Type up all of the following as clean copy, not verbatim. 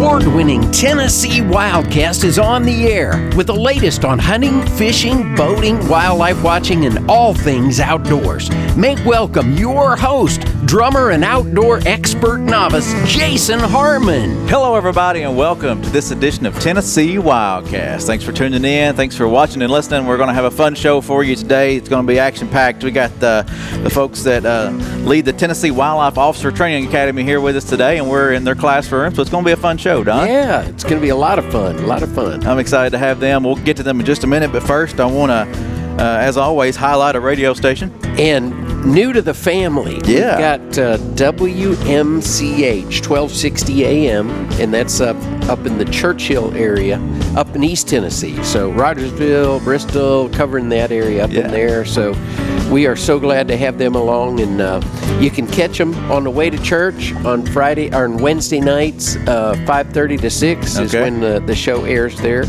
award-winning Tennessee Wildcast is on the air with the latest on hunting, fishing, boating, wildlife watching, and all things outdoors. Make welcome your host, drummer and outdoor expert novice, Jason Harmon. Hello, everybody, and welcome to this edition of Tennessee Wildcast. Thanks for tuning in. Thanks for watching and listening. We're going to have a fun show for you today. It's going to be action-packed. We got the folks that lead the Tennessee Wildlife Officer Training Academy here with us today, and we're in their classroom, so it's going to be a fun show, Don. Yeah, it's going to be a lot of fun. I'm excited to have them. We'll get to them in just a minute, but first I want to, as always, highlight a radio station. And new to the family, we've got WMCH 1260 AM, and that's up in the Churchill area, up in East Tennessee. So Rogersville, Bristol, covering that area up in there. So we are so glad to have them along, and you can catch them on the way to church on Friday or on Wednesday nights, 5:30 to 6 is when the show airs there.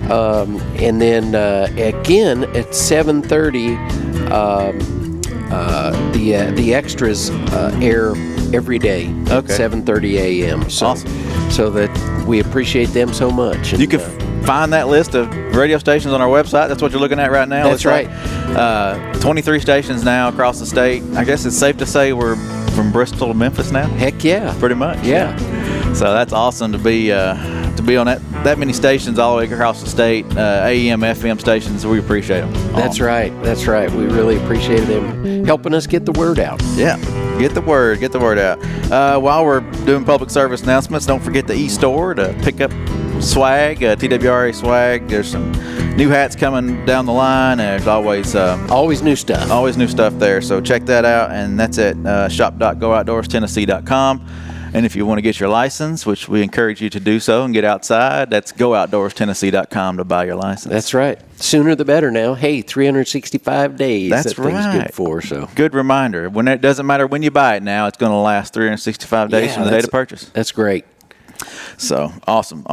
And then again at 7:30, the extras air every day at 7:30 a.m. So, awesome. So that we appreciate them so much. And, you can find that list of radio stations on our website. That's what you're looking at right now. That's right. 23 stations now across the state. I guess it's safe to say we're from Bristol to Memphis now. Heck yeah. Pretty much. Yeah. So that's awesome to be on that many stations all the way across the state, AM, FM stations. We appreciate them. That's right. We really appreciate them helping us get the word out. Yeah, get the word out. While we're doing public service announcements, don't forget the e-store to pick up swag, TWRA swag. There's some new hats coming down the line, and there's always new stuff. Always new stuff there. So check that out, and that's at shop.gooutdoorstennessee.com. And if you want to get your license, which we encourage you to do so and get outside, that's gooutdoorstennessee.com to buy your license. That's right. Sooner the better now. Hey, 365 days. That's right. Thing's good for, so. Good reminder. When it doesn't matter when you buy it now, it's going to last 365 days from the date of purchase. That's great. So, awesome.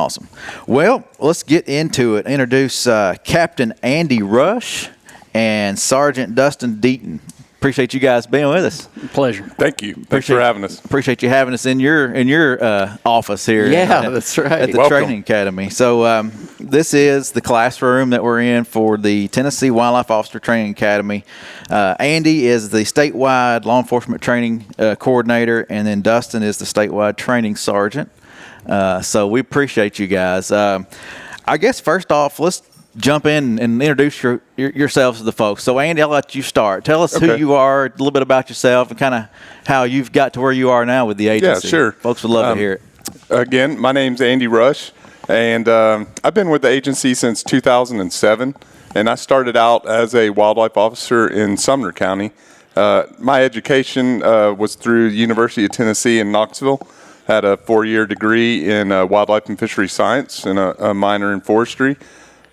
Well, let's get into it. Introduce Captain Andy Rush and Sergeant Dustin Deaton. Appreciate you guys being with us. Pleasure. Thank you. Thanks for having us. Appreciate you having us in your office here. Yeah, that's right. At the Training Academy. So this is the classroom that we're in for the Tennessee Wildlife Officer Training Academy. Andy is the statewide law enforcement training coordinator, and then Dustin is the statewide training sergeant. So we appreciate you guys. I guess first off, let's jump in and introduce yourselves to the folks. So, Andy, I'll let you start. Tell us who you are, a little bit about yourself, and kind of how you've got to where you are now with the agency. Yeah, sure. Folks would love to hear it. Again, my name's Andy Rush, and I've been with the agency since 2007, and I started out as a wildlife officer in Sumner County. My education was through the University of Tennessee in Knoxville. Had a 4-year degree in wildlife and fishery science and a minor in forestry.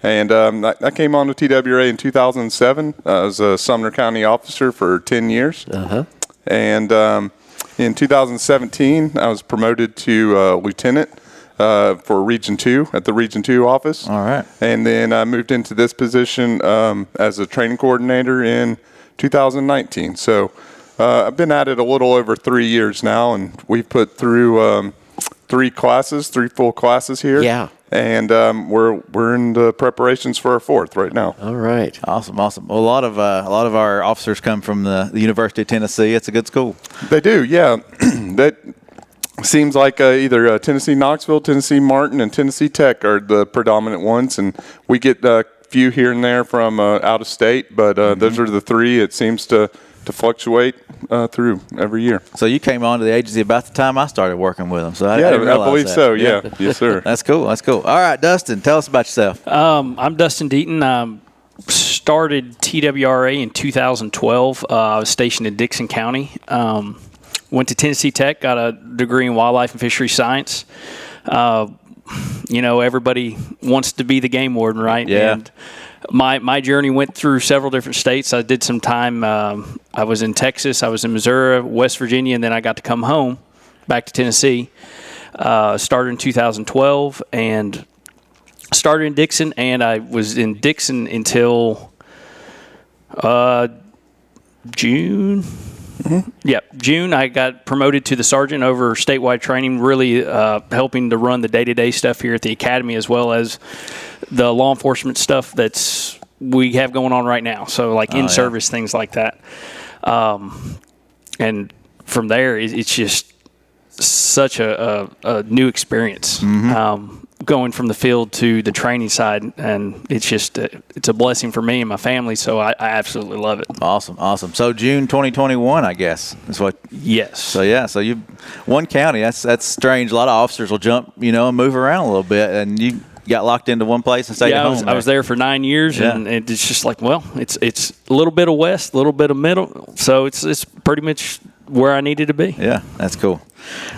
And I came on to TWRA in 2007. I was a Sumner County officer for 10 years. And in 2017, I was promoted to lieutenant for Region 2 at the Region 2 office. All right. And then I moved into this position as a training coordinator in 2019. So I've been at it a little over 3 years now, and we've put through 3 full classes here. Yeah. And we're in the preparations for our 4th right now. All right. Awesome. Well, a lot of our officers come from the University of Tennessee. It's a good school. They do, yeah. That seems like either Tennessee Knoxville, Tennessee Martin, and Tennessee Tech are the predominant ones, and we get a few here and there from out of state, but those are the 3. It seems to fluctuate through every year. So you came on to the agency about the time I started working with them. So I I believe so. Yeah. Yes, sir. That's cool. All right, Dustin, tell us about yourself. I'm Dustin Deaton. I started TWRA in 2012. I was stationed in Dixon County. Went to Tennessee Tech, got a degree in wildlife and fishery science. Everybody wants to be the game warden, right? Yeah. And my journey went through several different states. I did some time. I was in Texas, I was in Missouri, West Virginia, and then I got to come home back to Tennessee. Started in 2012 and started in Dixon, and I was in Dixon until June Yep. June, I got promoted to the sergeant over statewide training, really helping to run the day-to-day stuff here at the academy, as well as the law enforcement stuff we have going on right now. So like in-service things like that. And from there, it's just such a new experience. Going from the field to the training side, and it's just it's a blessing for me and my family, so I absolutely love it. Awesome. So June 2021, I guess, is what. Yes. So you one county. That's strange. A lot of officers will jump, and move around a little bit, and you got locked into one place and stayed at home. I was there for 9 years, and it's just like, well, it's a little bit of west, a little bit of middle, so it's pretty much where I needed to be. Yeah, that's cool.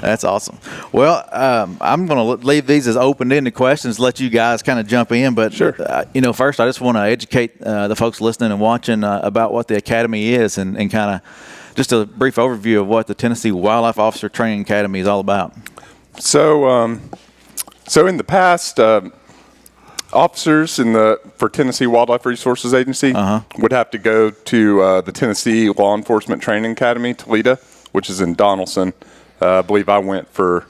That's awesome. Well, I'm going to leave these as open-ended questions, let you guys kind of jump in. But, sure. First I just want to educate the folks listening and watching about what the Academy is and kind of just a brief overview of what the Tennessee Wildlife Officer Training Academy is all about. So in the past, officers for Tennessee Wildlife Resources Agency would have to go to the Tennessee Law Enforcement Training Academy, Toledo, which is in Donaldson. I believe I went for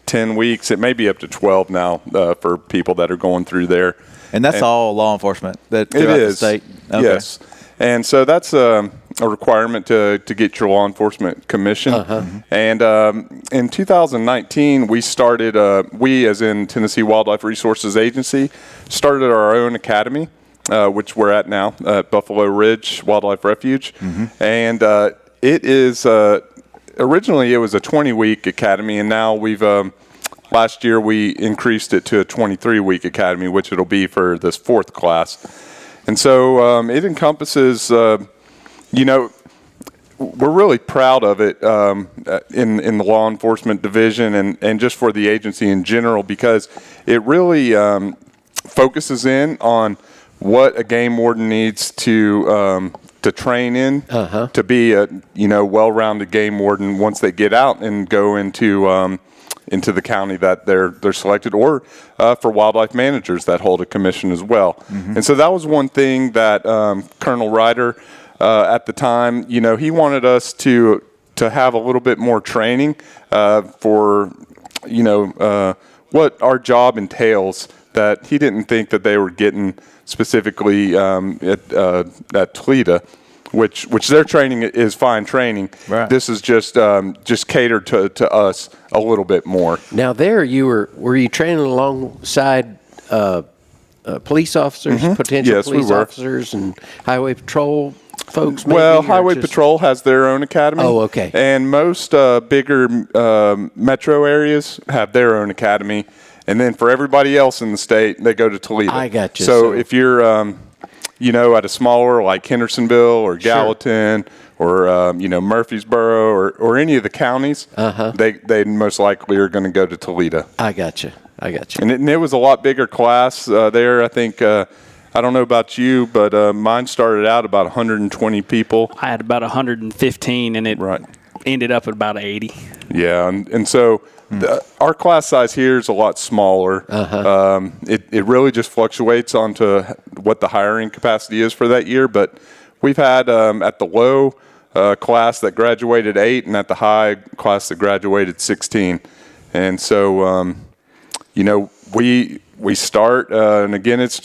10 weeks. It may be up to 12 now for people that are going through there. And that's all law enforcement throughout the state? Okay. Yes. And so that's a requirement to get your law enforcement commission. And in 2019, we started, we as in Tennessee Wildlife Resources Agency, started our own academy, which we're at now at Buffalo Ridge Wildlife Refuge. And it is, originally it was a 20-week academy, and now we've, last year we increased it to a 23-week academy, which it'll be for this 4th class. And so it encompasses, we're really proud of it in the law enforcement division and just for the agency in general, because it really focuses in on what a game warden needs to train in to be a well-rounded game warden once they get out and go into the county that they're selected, or for wildlife managers that hold a commission as well. And so that was one thing that Colonel Ryder at the time, he wanted us to have a little bit more training for what our job entails, that he didn't think that they were getting specifically at Toledo, which their training is fine training. Right. This is just catered to us a little bit more. Now there were you training alongside police officers, potential Yes, police we were. officers and highway patrol folks? Maybe, Well, or Highway just- Patrol has their own academy. Oh, okay. And most bigger metro areas have their own academy. And then for everybody else in the state, they go to Toledo. I got you. So if you're, at a smaller like Hendersonville or Gallatin or, Murfreesboro or any of the counties, they most likely are going to go to Toledo. I got you. And it was a lot bigger class there. I think, I don't know about you, but mine started out about 120 people. I had about 115, and it Right. ended up at about 80. Yeah, and so our class size here is a lot smaller. It really just fluctuates onto what the hiring capacity is for that year. But we've had at the low class that graduated 8, and at the high class that graduated 16. And so, we start, and again, it's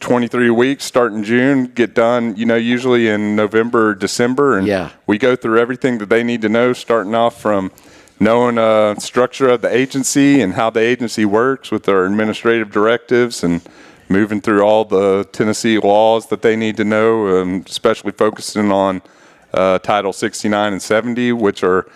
23 weeks, start in June, get done, usually in November or December. And we go through everything that they need to know, starting off from knowing structure of the agency and how the agency works with our administrative directives, and moving through all the Tennessee laws that they need to know, especially focusing on Title 69 and 70, which are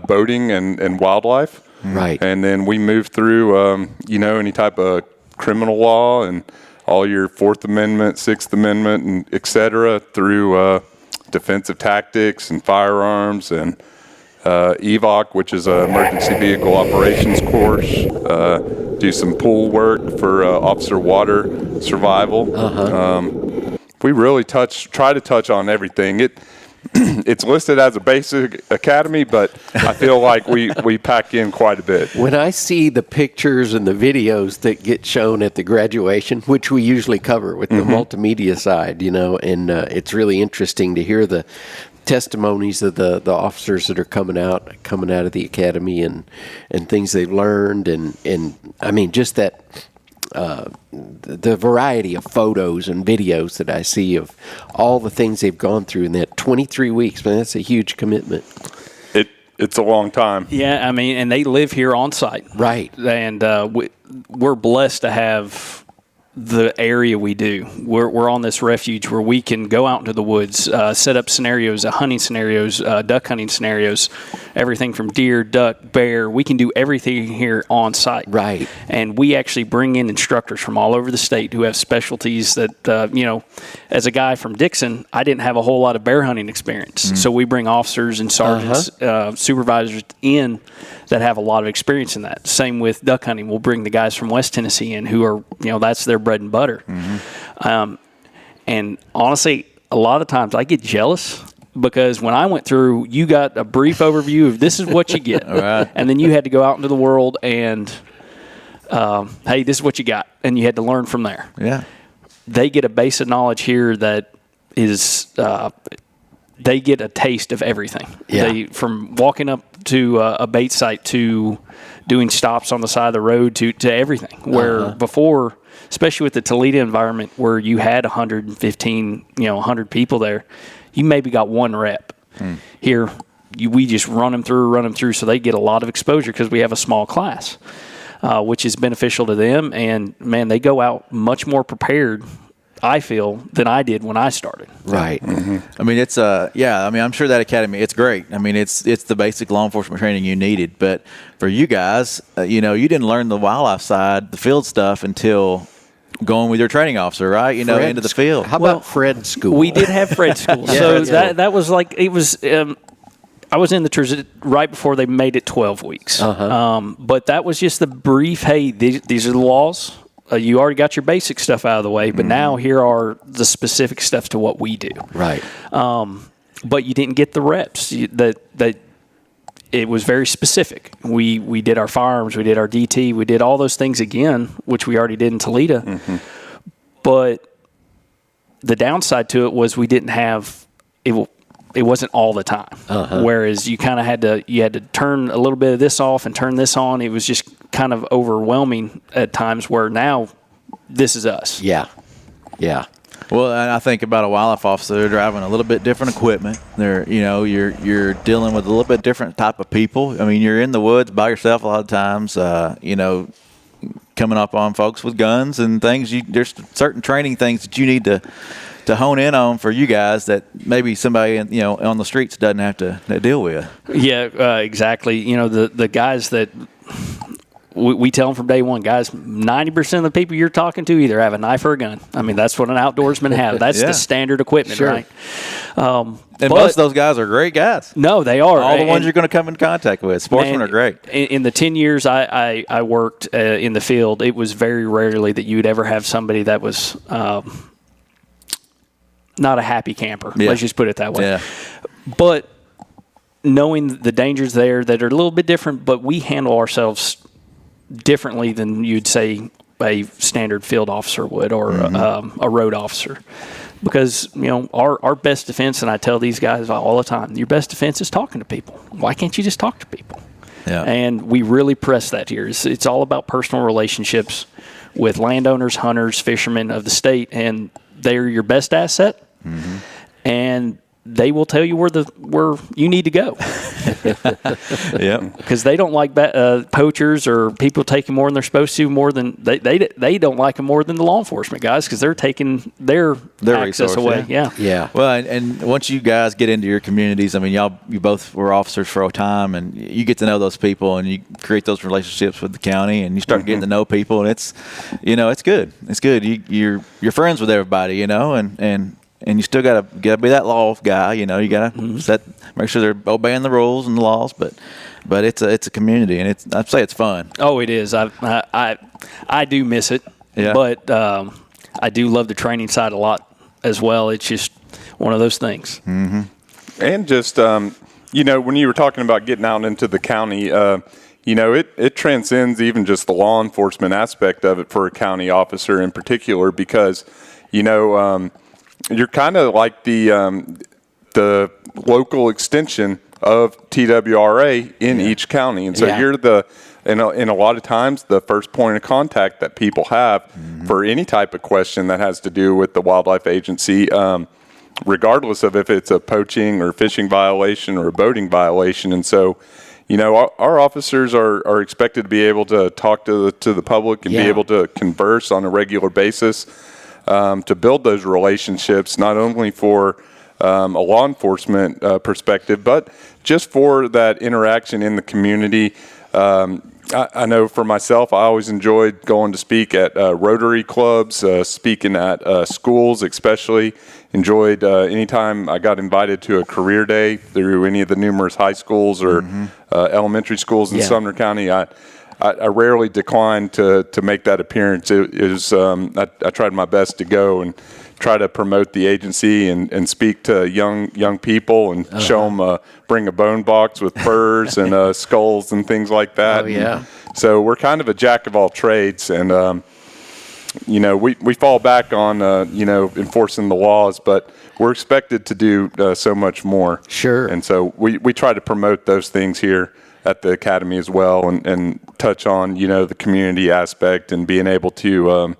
boating and wildlife. Right. And then we move through, any type of criminal law and all your Fourth Amendment, Sixth Amendment, and et cetera, through defensive tactics and firearms and EVOC, which is an emergency vehicle operations course. Do some pool work for officer water survival. We really try to touch on everything. It's listed as a basic academy, but I feel like we pack in quite a bit. When I see the pictures and the videos that get shown at the graduation, which we usually cover with the multimedia side, and it's really interesting to hear the testimonies of the officers that are coming out of the academy and things they've learned and I mean just that the variety of photos and videos that I see of all the things they've gone through in that 23 weeks. Man, that's a huge commitment. It's a long time. Yeah, I mean, and they live here on site. Right. And we're blessed to have the area we do. We're on this refuge where we can go out into the woods, set up scenarios, hunting scenarios, duck hunting scenarios, everything from deer, duck, bear. We can do everything here on site. Right. And we actually bring in instructors from all over the state who have specialties that, as a guy from Dixon, I didn't have a whole lot of bear hunting experience. So we bring officers and sergeants, supervisors in that have a lot of experience in that. Same with duck hunting. We'll bring the guys from West Tennessee in who are, that's their bread and butter. And honestly, a lot of times I get jealous because when I went through, you got a brief overview of this is what you get. Right. And then you had to go out into the world and, hey, this is what you got. And you had to learn from there. Yeah. They get a base of knowledge here that is, they get a taste of everything. Yeah. From walking up to a bait site to doing stops on the side of the road to everything. Where before, especially with the Toledo environment where you had 115, 100 people there, you maybe got one rep. Here, we just run them through so they get a lot of exposure because we have a small class, which is beneficial to them. And, man, they go out much more prepared, I feel, than I did when I started. Right. I mean, it's I'm sure that academy, it's great. I mean, it's the basic law enforcement training you needed. But for you guys, you didn't learn the wildlife side, the field stuff until going with your training officer, right? Into the field. How about Fred School? We did have Fred School. So that was like, it was, I was in the TWRA right before they made it 12 weeks. But that was just the brief, hey, these are the laws. You already got your basic stuff out of the way, but now here are the specific stuff to what we do. Right. But you didn't get the reps. That it was very specific. We did our firearms, we did our DT, we did all those things again, which we already did in Toledo. But the downside to it was we didn't have it. It wasn't all the time. Whereas you kind of had to turn a little bit of this off and turn this on. It was just kind of overwhelming at times where now this is us. Yeah. Yeah. Well, and I think about a wildlife officer, they're driving a little bit different equipment. They're, you're dealing with a little bit different type of people. I mean, you're in the woods by yourself a lot of times, coming up on folks with guns and things. There's certain training things that you need to hone in on for you guys that maybe somebody on the streets doesn't have to deal with. Yeah, exactly. The guys that we tell them from day one, guys, 90% of the people you're talking to either have a knife or a gun. I mean, that's what an outdoorsman have. That's the standard equipment, right? And most of those guys are great guys. No, they are. All the ones you're going to come in contact with. Sportsmen are great. In the 10 years I worked in the field, it was very rarely that you would ever have somebody that was not a happy camper. Let's just put it that way. Yeah. But knowing the dangers there that are a little bit different, but we handle ourselves differently than you'd say a standard field officer would or a road officer. Because, our best defense, and I tell these guys all the time, your best defense is talking to people. Why can't you just talk to people? Yeah. And we really press that here. It's all about personal relationships with landowners, hunters, fishermen of the state, and they're your best asset. And they will tell you where you need to go. Because they don't like poachers or people taking more than they're supposed to. They don't like them more than the law enforcement guys because they're taking their access resource, away. Yeah. Well, and once you guys get into your communities, I mean, you both were officers for a time, and you get to know those people, and you create those relationships with the county, and you start getting to know people, and it's good. It's good. You're friends with everybody, and you still gotta be that law guy. You gotta make sure they're obeying the rules and the laws. But it's a community, and I'd say it's fun. Oh, it is. I do miss it. Yeah. But I do love the training side a lot as well. It's just one of those things. And just when you were talking about getting out into the county, it transcends even just the law enforcement aspect of it for a county officer in particular because you're kind of like the local extension of TWRA in each county. And so you're in a lot of times, the first point of contact that people have for any type of question that has to do with the wildlife agency, regardless of if it's a poaching or fishing violation or a boating violation. And so, our officers are expected to be able to talk to the public and be able to converse on a regular basis, to build those relationships, not only for a law enforcement perspective, but just for that interaction in the community. I know for myself, I always enjoyed going to speak at Rotary clubs, speaking at schools especially. Enjoyed anytime I got invited to a career day through any of the numerous high schools or elementary schools in Sumner County. I rarely declined to make that appearance. I tried my best to go and try to promote the agency and speak to young people and show them, bring a bone box with furs and skulls and things like that. Oh, yeah. And so we're kind of a jack of all trades, and we fall back on enforcing the laws, but we're expected to do so much more. Sure. And so we try to promote those things here at the academy as well, and touch on the community aspect and being able to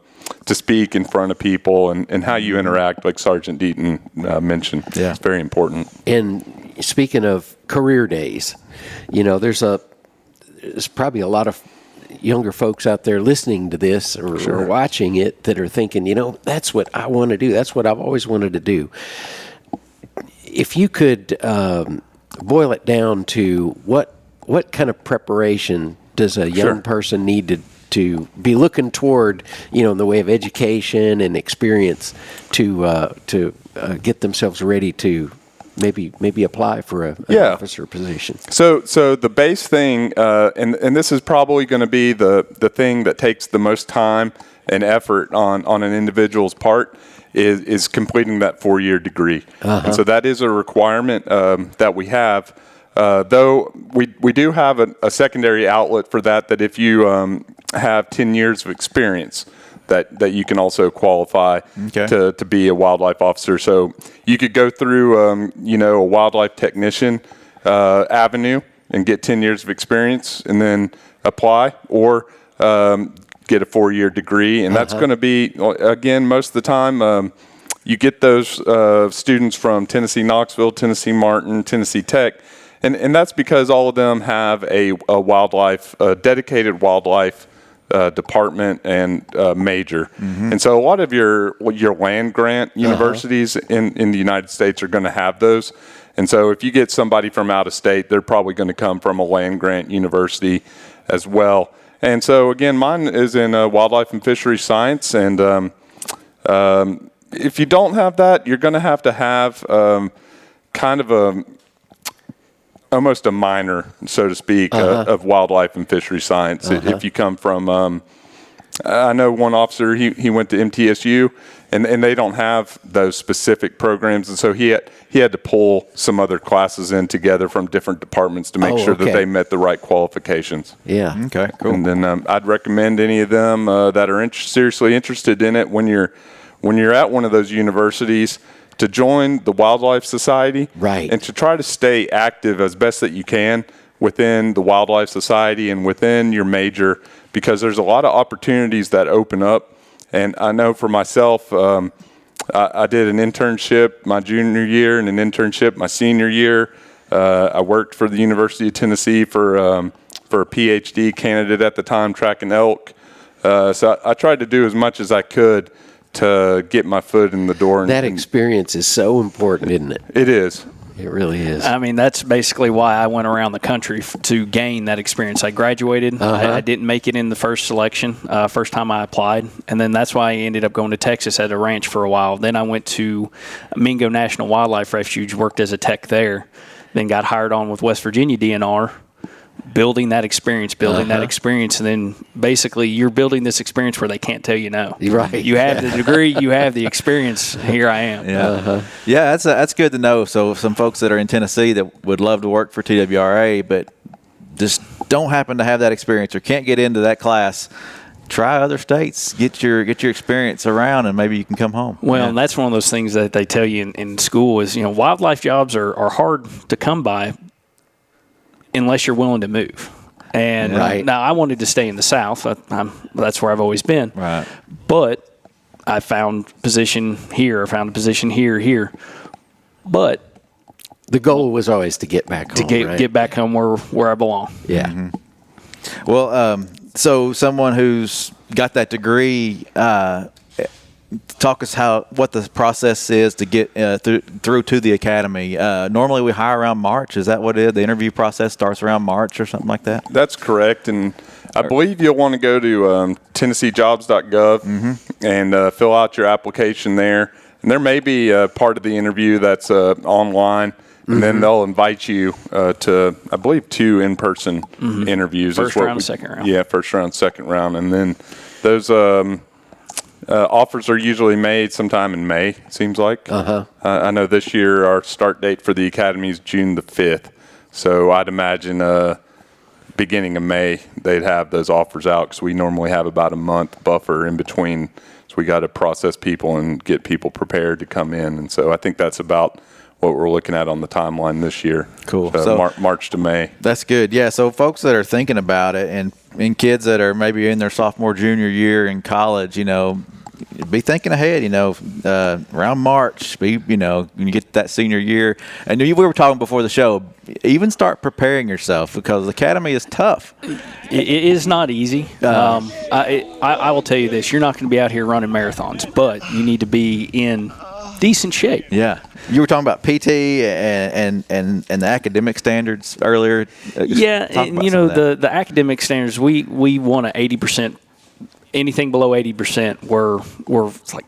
speak in front of people and how you interact, like Sergeant Deaton mentioned. Yeah. It's very important. And speaking of career days, there's probably a lot of younger folks out there listening to this or watching it that are thinking, that's what I want to do. That's what I've always wanted to do. If you could boil it down to what kind of preparation does a young person need to be looking toward, in the way of education and experience to get themselves ready to maybe apply for an officer position? So the base thing, and this is probably going to be the thing that takes the most time and effort on an individual's part, is completing that 4-year degree. And so that is a requirement that we have. Though we do have a secondary outlet for that if you have 10 years of experience, that you can also qualify to be a wildlife officer. So you could go through a wildlife technician avenue and get 10 years of experience and then apply, or get a 4-year degree. And that's going to be, again, most of the time, you get those students from Tennessee Knoxville, Tennessee Martin, Tennessee Tech. And that's because all of them have a dedicated wildlife department and major. And so a lot of your land grant universities in the United States are going to have those. And so if you get somebody from out of state, they're probably going to come from a land grant university as well. And so again, mine is in wildlife and fisheries science. And if you don't have that, you're going to have kind of almost a minor, so to speak, of wildlife and fishery science. If you come from, I know one officer, he went to MTSU, and they don't have those specific programs, and so he had to pull some other classes in together from different departments to make sure that they met the right qualifications. Yeah. Okay, cool. And then I'd recommend any of them that are seriously interested in it, when you're at one of those universities, to join the Wildlife Society, right, and to try to stay active as best that you can within the Wildlife Society and within your major, because there's a lot of opportunities that open up. And I know for myself, I did an internship my junior year and an internship my senior year. I worked for the University of Tennessee for a PhD candidate at the time, tracking elk. So I tried to do as much as I could to get my foot in the door. That experience is so important, isn't it? It is. It really is. I mean, that's basically why I went around the country to gain that experience. I graduated. I didn't make it in the first selection, first time I applied. And then that's why I ended up going to Texas at a ranch for a while. Then I went to Mingo National Wildlife Refuge, worked as a tech there, then got hired on with West Virginia DNR, building that experience, and then basically you're building this experience where they can't tell you no. Right. You have the degree, you have the experience. Here I am. Yeah, yeah, that's good to know. So some folks that are in Tennessee that would love to work for TWRA, but just don't happen to have that experience or can't get into that class, try other states, get your experience around, and maybe you can come home. Well, and that's one of those things that they tell you in school is, wildlife jobs are hard to come by unless you're willing to move. And now I wanted to stay in the South. That's where I've always been. Right. But I found position here. I found a position here. But the goal was always to get back home. Get back home where I belong. Yeah. Mm-hmm. Well, so someone who's got that degree, talk us what the process is to get through to the academy. Normally we hire around March. Is that what it is? The interview process starts around March or something like that? That's correct. And I believe you'll want to go to TennesseeJobs.gov and fill out your application there. And there may be a part of the interview that's online. And then they'll invite you to, I believe, 2 in-person interviews. First round, second round. Yeah, first round, second round. And then those offers are usually made sometime in May, it seems like. I know this year our start date for the academy is June the 5th. So I'd imagine beginning of May they'd have those offers out because we normally have about a month buffer in between. So we got to process people and get people prepared to come in. And so I think that's about what we're looking at on the timeline this year. Cool. So March to May. That's good. Yeah. So folks that are thinking about it and kids that are maybe in their sophomore, junior year in college, be thinking ahead, around March, when you get to that senior year. And we were talking before the show, even start preparing yourself because the academy is tough. It is not easy. I will tell you this, you're not going to be out here running marathons, but you need to be in decent shape. Yeah. You were talking about PT and the academic standards earlier. Yeah, and the academic standards, we want an 80%. Anything below 80%, we're like,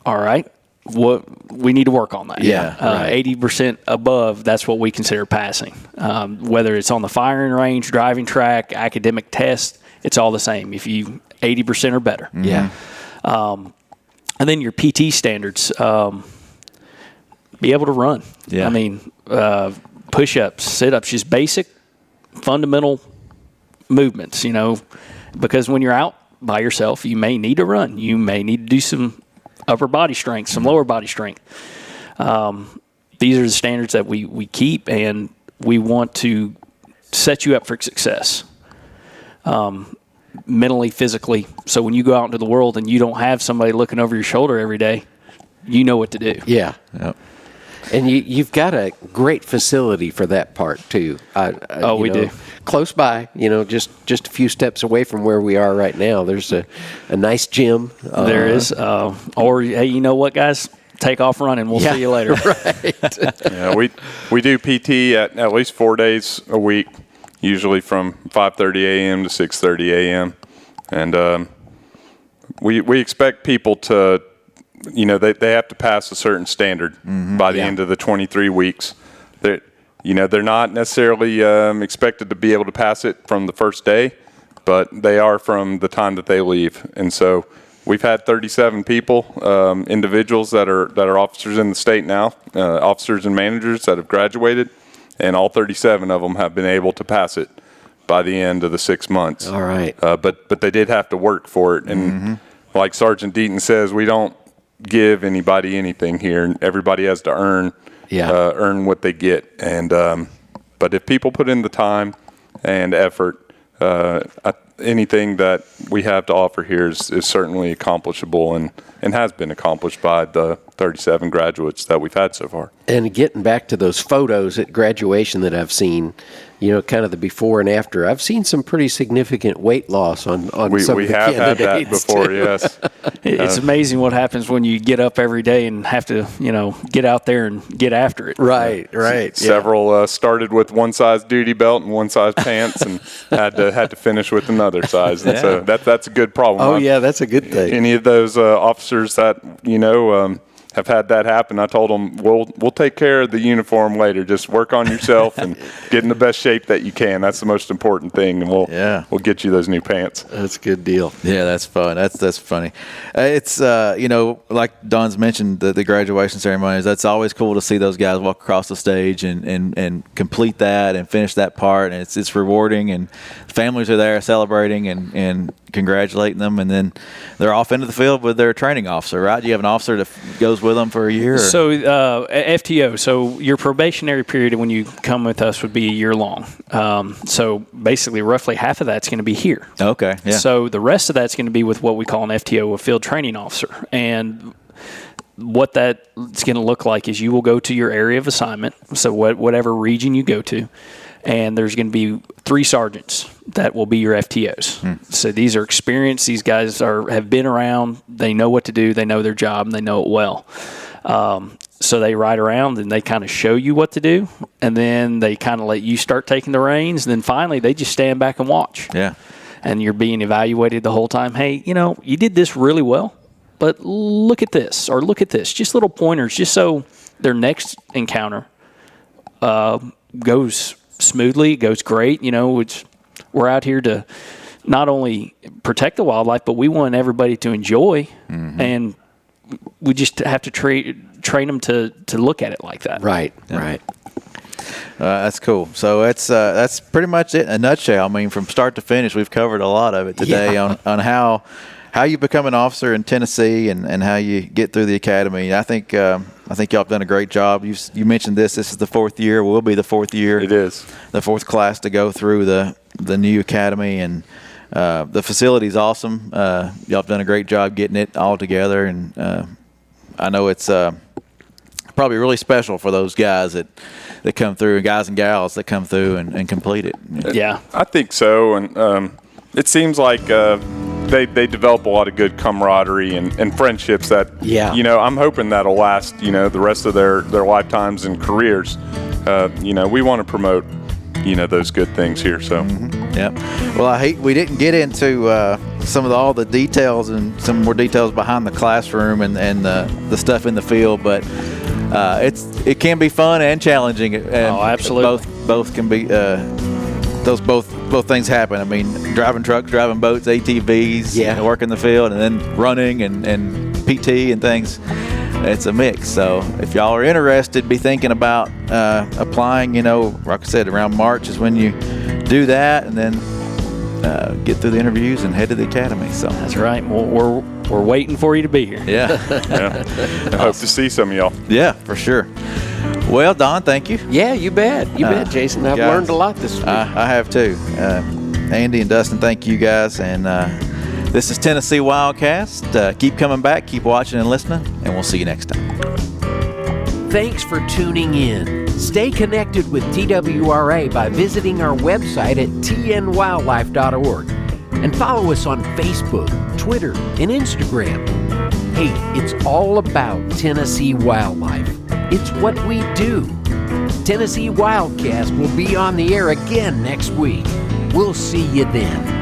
all right, what we need to work on that. Yeah, right. 80% above, that's what we consider passing. Whether it's on the firing range, driving track, academic test, it's all the same. If you 80% or better. Yeah. And then your PT standards, be able to run. Yeah. I mean, push-ups, sit-ups, just basic fundamental movements, because when you're out by yourself, you may need to run. You may need to do some upper body strength, some lower body strength. These are the standards that we keep, and we want to set you up for success, mentally, physically. So when you go out into the world and you don't have somebody looking over your shoulder every day, you know what to do. Yeah. Yep. And you've got a great facility for that part too. We do. Close by, just a few steps away from where we are right now. There's a nice gym. There is. Or hey, you know what, guys? Take off running. We'll see you later. Right. Yeah, we do PT at least 4 days a week, usually from 5:30 a.m. to 6:30 a.m. And we expect people to. They have to pass a certain standard by the end of the 23 weeks. They're not necessarily expected to be able to pass it from the first day, but they are from the time that they leave. And so we've had 37 people, individuals that are officers in the state now, officers and managers that have graduated, and all 37 of them have been able to pass it by the end of the 6 months. All right. But they did have to work for it. And like Sergeant Deaton says, we don't give anybody anything here, and everybody has to earn what they get. And but if people put in the time and effort, anything that we have to offer here is certainly accomplishable and has been accomplished by the 37 graduates that we've had so far. And getting back to those photos at graduation that I've seen, kind of the before and after, I've seen some pretty significant weight loss on some of the candidates. We have had that before, too. yes. It's amazing what happens when you get up every day and have to, get out there and get after it. Right. Several started with one size duty belt and one size pants, and had to finish with another size. And so that's a good problem. Oh, yeah, that's a good thing. Any of those officers that have had that happen. I told them, we'll take care of the uniform later. Just work on yourself and get in the best shape that you can. That's the most important thing, and we'll get you those new pants. That's a good deal. Yeah, that's fun. That's funny. It's like Don's mentioned, the graduation ceremonies. That's always cool to see those guys walk across the stage and complete that and finish that part. And it's rewarding, and families are there celebrating and congratulating them, and then they're off into the field with their training officer, right? Do you have an officer that goes with them for a year? Or? So FTO, so your probationary period when you come with us would be a year long. So basically roughly half of that's going to be here. Okay, yeah. So the rest of that's going to be with what we call an FTO, a field training officer. And what that's going to look like is you will go to your area of assignment, so whatever region you go to, and there's going to be 3 sergeants that will be your FTOs. So these are experienced. These guys have been around. They know what to do. They know their job, and they know it well. So they ride around, and they kind of show you what to do, and then they kind of let you start taking the reins, and then finally they just stand back and watch. Yeah. And you're being evaluated the whole time. Hey, you did this really well, but look at this, or look at this. Just little pointers, just so their next encounter goes smoothly, goes great. We're out here to not only protect the wildlife, but we want everybody to enjoy, and we just have to train them to look at it like that. Right, right. That's cool. So that's pretty much it in a nutshell. I mean, from start to finish, we've covered a lot of it today on how you become an officer in Tennessee and how you get through the academy. I think y'all have done a great job. You mentioned this is the 4th year. Will be the 4th year. It is. The 4th class to go through the new academy, and the facility's awesome. Y'all have done a great job getting it all together, and I know it's probably really special for those guys that come through, guys and gals that come through and complete it. Yeah. I think so, and it seems like they develop a lot of good camaraderie and friendships that, I'm hoping that'll last, the rest of their lifetimes and careers. We want to promote, those good things here. So, Yeah. Well, we didn't get into all the details and some more details behind the classroom and the stuff in the field, but it can be fun and challenging. And absolutely. Both can be. Both things happen. I mean, driving trucks, driving boats, ATVs, working the field, and then running and PT and things. It's a mix. So if y'all are interested, be thinking about applying. Like I said, around March is when you do that, and then get through the interviews and head to the academy. So that's right. We're waiting for you to be here. Yeah. I hope to see some of y'all. Yeah, for sure. Well, Don, thank you. Yeah, you bet. You bet, Jason. I've learned a lot this week. I have too. Andy and Dustin, thank you guys. And this is Tennessee Wildcast. Keep coming back, keep watching and listening, and we'll see you next time. Thanks for tuning in. Stay connected with TWRA by visiting our website at tnwildlife.org and follow us on Facebook, Twitter, and Instagram. Hey, it's all about Tennessee wildlife. It's what we do. Tennessee Wildcast will be on the air again next week. We'll see you then.